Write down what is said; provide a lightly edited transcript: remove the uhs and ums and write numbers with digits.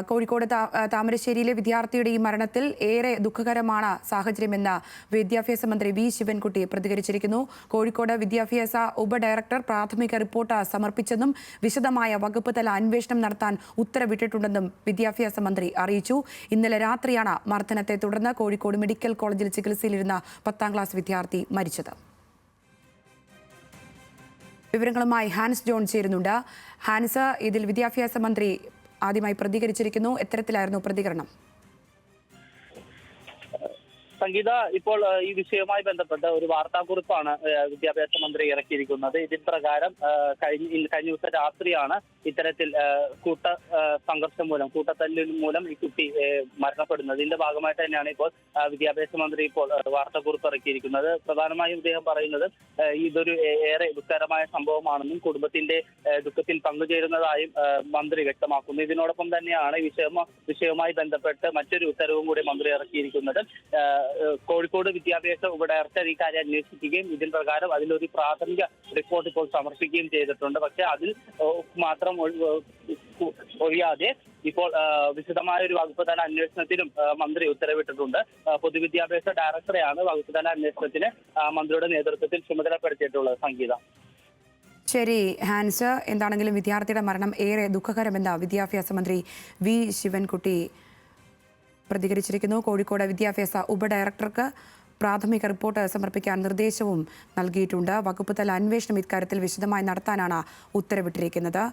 കോഴിക്കോട് താമരശ്ശേരിയിലെ വിദ്യാർത്ഥിയുടെ ഈ മരണത്തിൽ ഏറെ ദുഃഖകരമാണ് സാഹചര്യമെന്ന് വിദ്യാഭ്യാസ മന്ത്രി വി ശിവൻകുട്ടി പ്രതികരിച്ചിരിക്കുന്നു. കോഴിക്കോട് വിദ്യാഭ്യാസ ഉപഡയറക്ടർ പ്രാഥമിക റിപ്പോർട്ട് സമർപ്പിച്ചെന്നും വിശദമായ വകുപ്പ് തല അന്വേഷണം നടത്താൻ ഉത്തരവിട്ടിട്ടുണ്ടെന്നും വിദ്യാഭ്യാസ മന്ത്രി അറിയിച്ചു. ഇന്നലെ രാത്രിയാണ് മർദ്ദനത്തെ തുടർന്ന് കോഴിക്കോട് മെഡിക്കൽ കോളേജിൽ ചികിത്സയിലിരുന്ന 10ാം ക്ലാസ് വിദ്യാർത്ഥി മരിച്ചത്. വിവരങ്ങളുമായി ഹാൻസ് ജോൺ ചേരുന്നുണ്ട്. ഹാൻസ്, ഇതിൽ വിദ്യാഭ്യാസ മന്ത്രി ആദ്യമായി പ്രതികരിച്ചിരിക്കുന്നു. എത്തരത്തിലായിരുന്നു പ്രതികരണം? സംഗീത, ഇപ്പോൾ ഈ വിഷയവുമായി ബന്ധപ്പെട്ട് ഒരു വാർത്താക്കുറിപ്പാണ് വിദ്യാഭ്യാസ മന്ത്രി ഇറക്കിയിരിക്കുന്നത്. ഇതിൻ പ്രകാരം കഴിഞ്ഞ ദിവസം രാത്രിയാണ് ഇത്തരത്തിൽ സംഘർഷം മൂലം, കൂട്ടത്തല്ലിൽ മൂലം ഈ കുട്ടി മരണപ്പെടുന്നത്. ഇതിന്റെ ഭാഗമായിട്ട് തന്നെയാണ് ഇപ്പോൾ വിദ്യാഭ്യാസ മന്ത്രി ഇപ്പോൾ വാർത്താക്കുറിപ്പ് ഇറക്കിയിരിക്കുന്നത്. പ്രധാനമായും ഇദ്ദേഹം പറയുന്നത് ഇതൊരു ഏറെ ദുഃഖകരമായ സംഭവമാണെന്നും കുടുംബത്തിന്റെ ദുഃഖത്തിൽ പങ്കുചേരുന്നതായും മന്ത്രി വ്യക്തമാക്കുന്നു. ഇതിനോടൊപ്പം തന്നെയാണ് വിഷയവുമായി ബന്ധപ്പെട്ട് മറ്റൊരു ഉത്തരവും കൂടി മന്ത്രി ഇറക്കിയിരിക്കുന്നത്. കോഴിക്കോട് വിദ്യാഭ്യാസ ഉപഡയറക്ടർ ഈ കാര്യം അന്വേഷിക്കുകയും ഇതിൻ പ്രകാരം അതിലൊരു പ്രാഥമിക റിപ്പോർട്ട് ഇപ്പോൾ സമർപ്പിക്കുകയും ചെയ്തിട്ടുണ്ട്. പക്ഷെ അതിൽ മാത്രം ഒഴിയാതെ ഇപ്പോൾ വിശദമായ ഒരു വകുപ്പ് തല അന്വേഷണത്തിനും മന്ത്രി ഉത്തരവിട്ടിട്ടുണ്ട്. പൊതുവിദ്യാഭ്യാസ ഡയറക്ടറെയാണ് വകുപ്പ് തല അന്വേഷണത്തിന് മന്ത്രിയുടെ നേതൃത്വത്തിൽ ചുമതലപ്പെടുത്തിയിട്ടുള്ളത്. സംഗീത. ശരി ഹാൻസ്, എന്താണെങ്കിലും വിദ്യാർത്ഥിയുടെ മരണം ഏറെ ദുഃഖകരമെന്ന് വിദ്യാഭ്യാസ മന്ത്രി വി ശിവൻകുട്ടി പ്രതികരിച്ചിരിക്കുന്നു. കോഴിക്കോട് വിദ്യാഭ്യാസ ഉപഡയറക്ടർക്ക് പ്രാഥമിക റിപ്പോർട്ട് സമർപ്പിക്കാൻ നിർദ്ദേശവും നൽകിയിട്ടുണ്ട്. വകുപ്പ് തല അന്വേഷണം ഇക്കാര്യത്തിൽ വിശദമായി നടത്താനാണ് ഉത്തരവിട്ടിരിക്കുന്നത്.